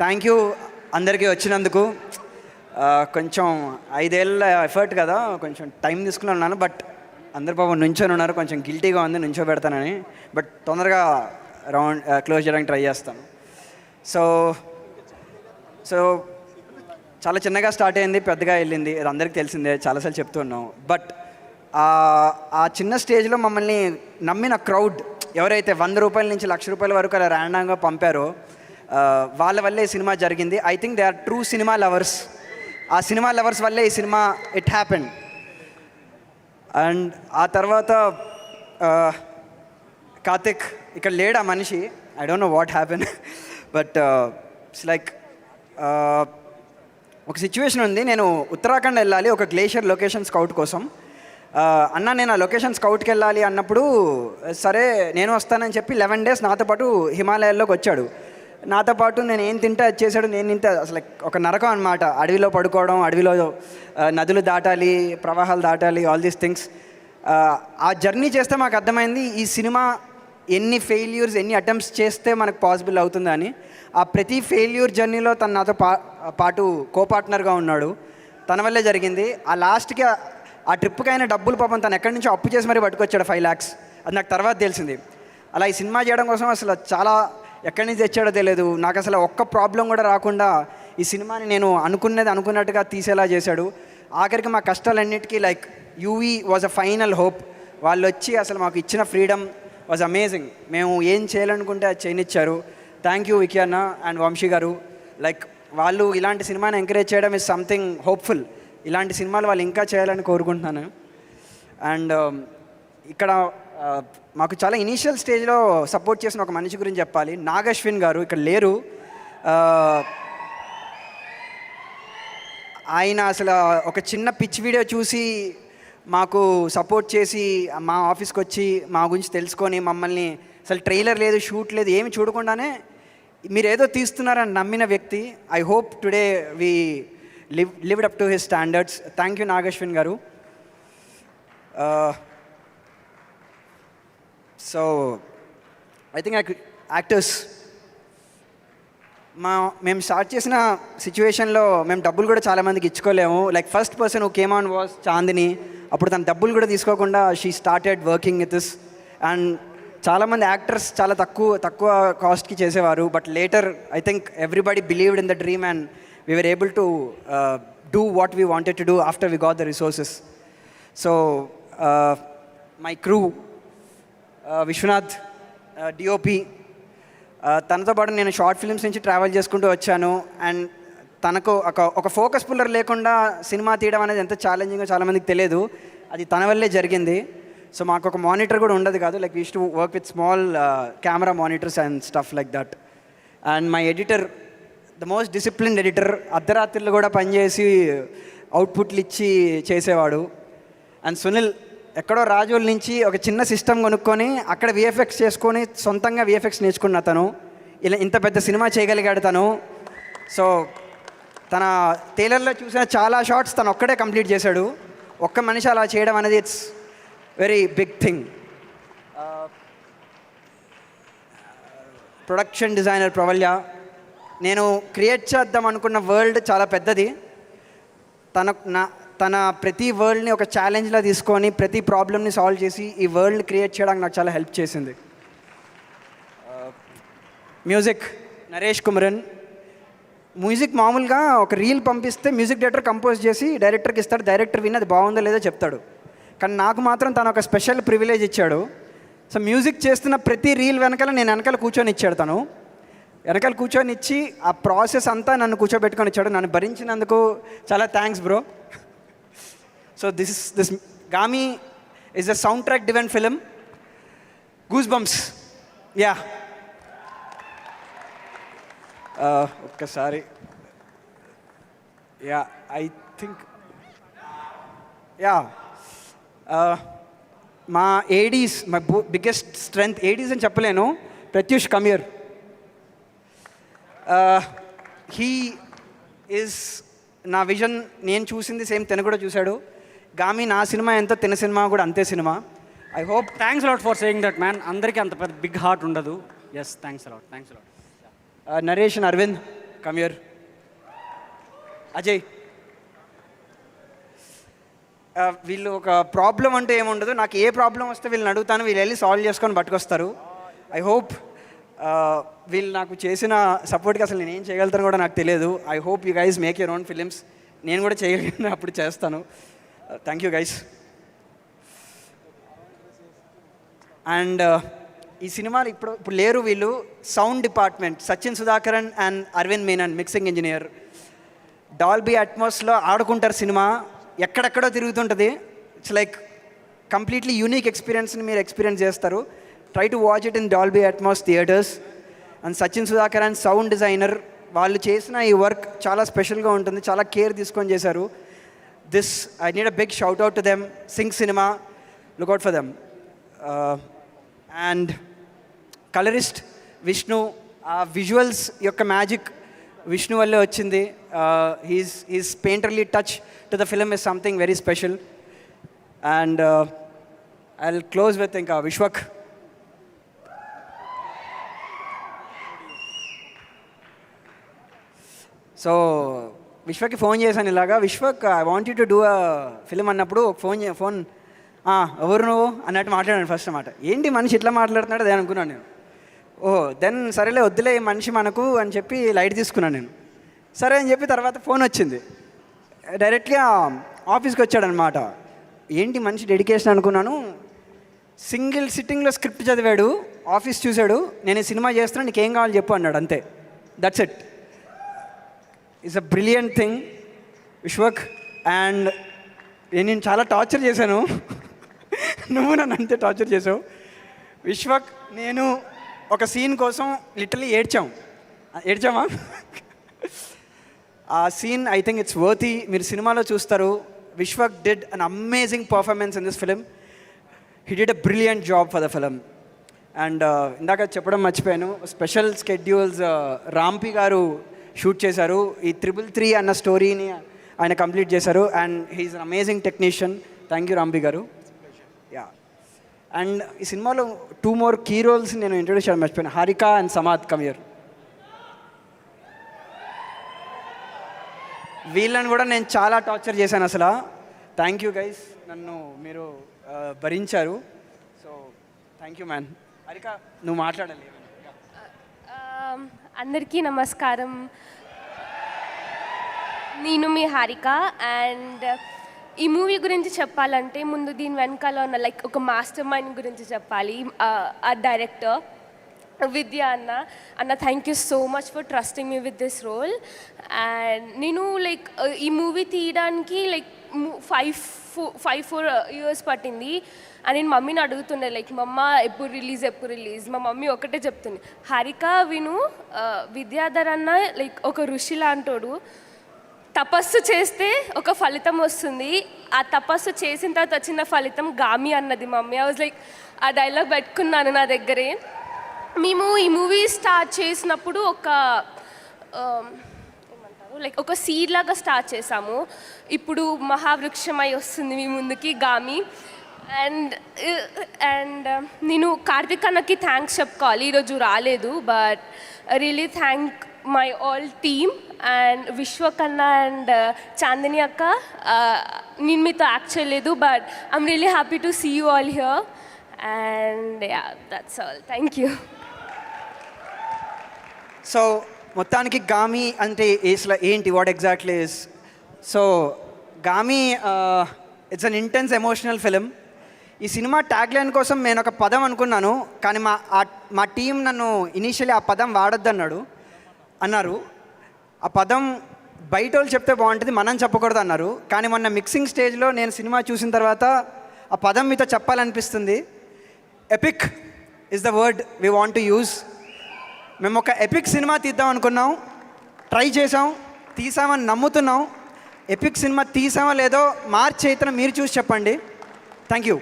Thank you అందరికీ వచ్చినందుకు. కొంచెం 5 ఏళ్ళ ఎఫర్ట్ కదా, కొంచెం టైం తీసుకుని ఉన్నాను. బట్ అందరు పాపం నుంచొని ఉన్నారు, కొంచెం గిల్టీగా ఉంది నుంచో పెడతానని. బట్ తొందరగా క్లోజ్ చేయడానికి ట్రై చేస్తాను. సో చాలా చిన్నగా స్టార్ట్ అయింది, పెద్దగా వెళ్ళింది, అది అందరికీ తెలిసిందే, చాలాసార్లు చెప్తూ ఉన్నాం. బట్ ఆ చిన్న స్టేజ్లో మమ్మల్ని నమ్మిన క్రౌడ్ ఎవరైతే 100 రూపాయల నుంచి 1,00,000 రూపాయల వరకు అలా ర్యాండంగా పంపారో వాళ్ళ వల్లే ఈ సినిమా జరిగింది. I think they are true cinema lovers. ఆ సినిమా లవర్స్ వల్లే ఈ సినిమా ఇట్ హ్యాపెండ్. అండ్ ఆ తర్వాత కార్తిక్ ఇక్కడ లేడు, ఆ మనిషి. I don't know what happen, but it's like ఒక సిచ్యువేషన్ ఉంది. నేను ఉత్తరాఖండ్ వెళ్ళాలి ఒక గ్లేషియర్ లొకేషన్ స్కౌట్ కోసం. అన్న నేను ఆ లొకేషన్ స్కౌట్కి వెళ్ళాలి అన్నప్పుడు, సరే నేను వస్తానని చెప్పి 11 days నాతో పాటు హిమాలయాల్లోకి వచ్చాడు. నాతో పాటు నేను ఏం తింటే అది చేశాడు, నేను తింటే అసలు ఒక నరకం అనమాట. అడవిలో పడుకోవడం, అడవిలో నదులు దాటాలి, ప్రవాహాలు దాటాలి, ఆల్ దీస్ థింగ్స్. ఆ జర్నీ చేస్తే మాకు అర్థమైంది ఈ సినిమా ఎన్ని ఫెయిల్యూర్స్, ఎన్ని అటెంప్ట్స్ చేస్తే మనకు పాసిబుల్ అవుతుందని. ఆ ప్రతి ఫెయిల్యూర్ జర్నీలో తను నాతో పాటు కోపార్ట్నర్గా ఉన్నాడు. తన వల్లే జరిగింది. ఆ లాస్ట్కి ఆ ట్రిప్కి అయిన డబ్బులు పాపం తను ఎక్కడి నుంచో అప్పు చేసి మరీ పట్టుకొచ్చాడు, 5 lakhs. అది నాకు తర్వాత తెలిసింది. అలా ఈ సినిమా చేయడం కోసం అసలు చాలా ఎక్కడి నుంచి తెచ్చాడో తెలియదు. నాకు అసలు ఒక్క ప్రాబ్లం కూడా రాకుండా ఈ సినిమాని నేను అనుకున్నట్టుగా తీసేలా చేశాడు. ఆఖరికి మా కష్టాలన్నిటికీ like UV was a final hope. వాళ్ళు వచ్చి అసలు మాకు ఇచ్చిన ఫ్రీడమ్ వాజ్ అమేజింగ్. మేము ఏం చేయాలనుకుంటే అది చేయనిచ్చారు. థ్యాంక్ యూ వికీ అన్న అండ్ వంశీ గారు. లైక్ వాళ్ళు ఇలాంటి సినిమాని ఎంకరేజ్ చేయడం ఇస్ సంథింగ్ హోప్ఫుల్. ఇలాంటి సినిమాలు వాళ్ళు ఇంకా చేయాలని కోరుకుంటున్నాను. అండ్ ఇక్కడ మాకు చాలా ఇనీషియల్ స్టేజ్లో సపోర్ట్ చేసిన ఒక మనిషి గురించి చెప్పాలి. నాగశ్విన్ గారు ఇక్కడ లేరు. ఆయన అసలు ఒక చిన్న పిచ్ వీడియో చూసి మాకు సపోర్ట్ చేసి మా ఆఫీస్కి వచ్చి మా గురించి తెలుసుకొని మమ్మల్ని అసలు ట్రైలర్ లేదు, షూట్ లేదు, ఏమి చూడకుండానే మీరు ఏదో తీస్తున్నారని నమ్మిన వ్యక్తి. I hope today we lived up to his standards. Thank you Nagashwin garu. So I think actors మేము స్టార్ట్ చేసిన సిచ్యువేషన్లో మేము డబ్బులు కూడా చాలామందికి ఇచ్చుకోలేము. Like first person who came on was Chandini. అప్పుడు తన డబ్బులు కూడా తీసుకోకుండా she started working with us. And చాలామంది యాక్టర్స్ చాలా తక్కువ కాస్ట్కి చేసేవారు. But later I think everybody believed in the dream and we were able to do what we wanted to do after we got the resources. So my crew, Vishwanath DOP, తనతో పాటు నేను short films నుంచి travel చేసుకుంటూ వచ్చాను. And తనకు ఒక focus puller లేకుండా cinema తీయడం అనేది ఎంత ఛాలెంజింగో చాలామందికి తెలియదు. అది తన వల్లే జరిగింది. సో మాకు ఒక మానిటర్ కూడా ఉండదు కాదు. Like we used to work with small camera monitors and stuff like that. And my editor, the most disciplined editor, అర్ధరాత్రులు కూడా పనిచేసి అవుట్పుట్లు ఇచ్చి చేసేవాడు. అండ్ సునీల్ ఎక్కడో రాజోల్ నుంచి ఒక చిన్న సిస్టమ్ కొనుక్కొని అక్కడ విఎఫ్ఎక్స్ చేసుకొని సొంతంగా విఎఫ్ఎక్స్ నేర్చుకున్న తను ఇలా ఇంత పెద్ద సినిమా చేయగలిగాడు తను. సో తన టైలర్లో చూసిన చాలా షార్ట్స్ తను ఒక్కడే కంప్లీట్ చేశాడు. ఒక్క మనిషి అలా చేయడం అనేది it's very big thing. Production designer Pravalya, నేను క్రియేట్ చేద్దాం అనుకున్న వరల్డ్ చాలా పెద్దది. తన ప్రతి వరల్డ్ని ఒక ఛాలెంజ్లా తీసుకొని ప్రతి ప్రాబ్లమ్ని సాల్వ్ చేసి ఈ వరల్డ్ క్రియేట్ చేయడానికి నాకు చాలా హెల్ప్ చేసింది. మ్యూజిక్ నరేష్ కుమరన్. మ్యూజిక్ మామూలుగా ఒక రీల్ పంపిస్తే మ్యూజిక్ డైరెక్టర్ కంపోజ్ చేసి డైరెక్టర్కి ఇస్తాడు. డైరెక్టర్ విని అది బాగుందో లేదో చెప్తాడు. కానీ నాకు మాత్రం తను ఒక స్పెషల్ ప్రివిలేజ్ ఇచ్చాడు. సో మ్యూజిక్ చేస్తున్న ప్రతి రీల్ వెనకాల నేను వెనకాల కూర్చొని ఇచ్చాడు. తను వెనకాల కూర్చొని ఇచ్చి ఆ ప్రాసెస్ అంతా నన్ను కూర్చోబెట్టుకొని ఇచ్చాడు. నన్ను భరించినందుకు చాలా thanks bro. So this Gaami is a soundtrack driven film. Goosebumps. Yeah, ఒక్కసారి. యా, ఐ థింక్ యా, మా ADs, my biggest strength. ADs అని చెప్పలేను. ప్రత్యూష్ కమీర్, హీ ఈజ్ నా విజన్. నేను చూసింది సేమ్ తను కూడా చూశాడు. గామి నా సినిమా ఎంతో తిన సినిమా కూడా అంతే సినిమా. I hope. Thanks a lot for saying that man. అందరికీ అంత పెద్ద బిగ్ హార్ట్ ఉండదు. Yes, thanks a lot. Naresh and Aravind, కమ్యూర్. అజయ్. వీళ్ళు ఒక ప్రాబ్లం అంటూ ఏముండదు, నాకు ఏ ప్రాబ్లం వస్తే వీళ్ళని అడుగుతాను, వీళ్ళు వెళ్ళి సాల్వ్ చేసుకొని పట్టుకొస్తారు. ఐ హోప్ వీళ్ళు నాకు చేసిన సపోర్ట్కి అసలు నేను ఏం చేయగలుగుతాను కూడా నాకు తెలియదు. I hope you guys make your own films. నేను కూడా చేయగలిగిన అప్పుడు చేస్తాను. Thank you guys. అండ్ ఈ సినిమాలు ఇప్పుడు లేరు వీళ్ళు. Sound department Sachin Sudhakaran and Aravind Menon, mixing engineer. Dolby అట్మాస్లో ఆడుకుంటారు సినిమా, ఎక్కడెక్కడో తిరుగుతుంటుంది. ఇట్స్ లైక్ కంప్లీట్లీ యూనిక్ ఎక్స్పీరియన్స్ని మీరు ఎక్స్పీరియన్స్ చేస్తారు. Try to watch it in Dolby Atmos theatres. And Sachin Sudhakar and sound designer, వాళ్ళు చేసిన ఈ వర్క్ చాలా స్పెషల్గా ఉంటుంది, చాలా కేర్ తీసుకొని చేశారు. This I need a big shout out to them. Sync cinema, lookout for them. And colourist Vishnu, ఆ విజువల్స్ యొక్క మ్యాజిక్ విష్ణు వల్లే వచ్చింది. He's painterly touch to the film is something very special. And I will close with ఇంకా Vishwak. So విశ్వక్కి phone చేశాను ఇలాగా, Vishwak I want you to do a film అన్నప్పుడు phone ఎవరు నువ్వు అన్నట్టు మాట్లాడాను ఫస్ట్ అన్నమాట. ఏంటి మనిషి ఇట్లా మాట్లాడుతున్నాడు అదే అనుకున్నాను నేను. ఓహో దెన్ సరేలే వద్దులే మనిషి మనకు అని చెప్పి లైట్ తీసుకున్నాను నేను. సరే అని చెప్పి తర్వాత ఫోన్ వచ్చింది, డైరెక్ట్గా ఆఫీస్కి వచ్చాడనమాట. ఏంటి మనిషి డెడికేషన్ అనుకున్నాను. సింగిల్ సిట్టింగ్లో స్క్రిప్ట్ చదివాడు, ఆఫీస్ చూశాడు, నేను ఈ సినిమా చేస్తున్నా నీకేం కావాలి చెప్పు అన్నాడు, అంతే. That's it. It's a brilliant thing Vishwak. And నేను చాలా టార్చర్ చేశాను, నువ్వు నన్ను అంతే టార్చర్ చేసావు. విశ్వక్ నేను ఒక సీన్ కోసం లిటరలీ ఏడ్చామా ఆ scene I think it's worthy, మీరు సినిమాలో చూస్తారు. Vishwak did an amazing performance in this film. He did a brilliant job for the film. And ఇందాక చెప్పడం మర్చిపోయాను, స్పెషల్ స్కెడ్యూల్స్ రాంపి గారు షూట్ చేశారు. ఈ 333 అన్న స్టోరీని ఆయన కంప్లీట్ చేశారు. And he's an amazing technician. Thank you Rampi garu. Yeah. And ఈ సినిమాలో 2 more కీ రోల్స్ నేను ఇంట్రొడ్యూస్ చేయడం మర్చిపోయాను, హారిక అండ్ సమాద్ కమియర్. వీళ్ళని కూడా నేను చాలా టార్చర్ చేశాను అసలు. థ్యాంక్ యూ గైస్, నన్ను మీరు భరించారు. So thank you man. Harika నువ్వు మాట్లాడాలి. అందరికీ నమస్కారం. నేను మీ హారిక. అండ్ ఈ మూవీ గురించి చెప్పాలంటే ముందు దీని వెనకాల ఉన్న లైక్ ఒక మాస్టర్ మైండ్ గురించి చెప్పాలి. ఆ డైరెక్టర్ విద్య అన్న thank you so much for trusting me with this role. And నేను లైక్ ఈ మూవీ తీయడానికి లైక్ 4 years పట్టింది. అని నేను మమ్మీని అడుగుతుండే లైక్ మమ్మ ఎప్పుడు రిలీజ్. మా మమ్మీ ఒకటే చెప్తుంది, హారిక విను, విద్యాధర్ అన్న లైక్ ఒక ఋషి లాంటోడు, తపస్సు చేస్తే ఒక ఫలితం వస్తుంది, ఆ తపస్సు చేసిన తర్వాత వచ్చిన ఫలితం గామి అన్నది మమ్మీ. ఐ వాజ్ లైక్ ఆ డైలాగ్ పెట్టుకున్నాను నా దగ్గరే. మేము ఈ మూవీ స్టార్ట్ చేసినప్పుడు లైక్ ఒక సీడ్ లాగా స్టార్ట్ చేసాము. ఇప్పుడు మహావృక్షమై వస్తుంది మీ ముందుకి గామి. అండ్ నేను కార్తిక్ అన్నకి థ్యాంక్స్ చెప్పుకోవాలి, ఈరోజు రాలేదు. But really thank my all team and Vishwak అన్న అండ్ చాందిని అక్క. నేను మీతో యాక్ట్ చేయలేదు, but I'm really happy to see you all here. And yeah, that's all. Thank you. So మొత్తానికి గామి అంటే ఏంటి, what exactly is? So Gaami it's an intense emotional film. ఈ సినిమా ట్యాగ్లైన్ కోసం నేను ఒక పదం అనుకున్నాను, కానీ మా టీం నన్ను ఇనీషియలీ ఆ పదం వాడొద్దు అన్నారు. ఆ పదం బయట వాళ్ళు చెప్తే బాగుంటుంది, మనం చెప్పకూడదు అన్నారు. కానీ మొన్న మిక్సింగ్ స్టేజ్లో నేను సినిమా చూసిన తర్వాత ఆ పదం మీతో చెప్పాలనిపిస్తుంది. Epic is the word we want to use. మేము ఒక ఎపిక్ సినిమా తీద్దాం అనుకున్నాం, ట్రై చేసాం, తీసామని నమ్ముతున్నాం. ఎపిక్ సినిమా తీసామో లేదో మార్చ్ 8న మీరు చూసి చెప్పండి. Thank you.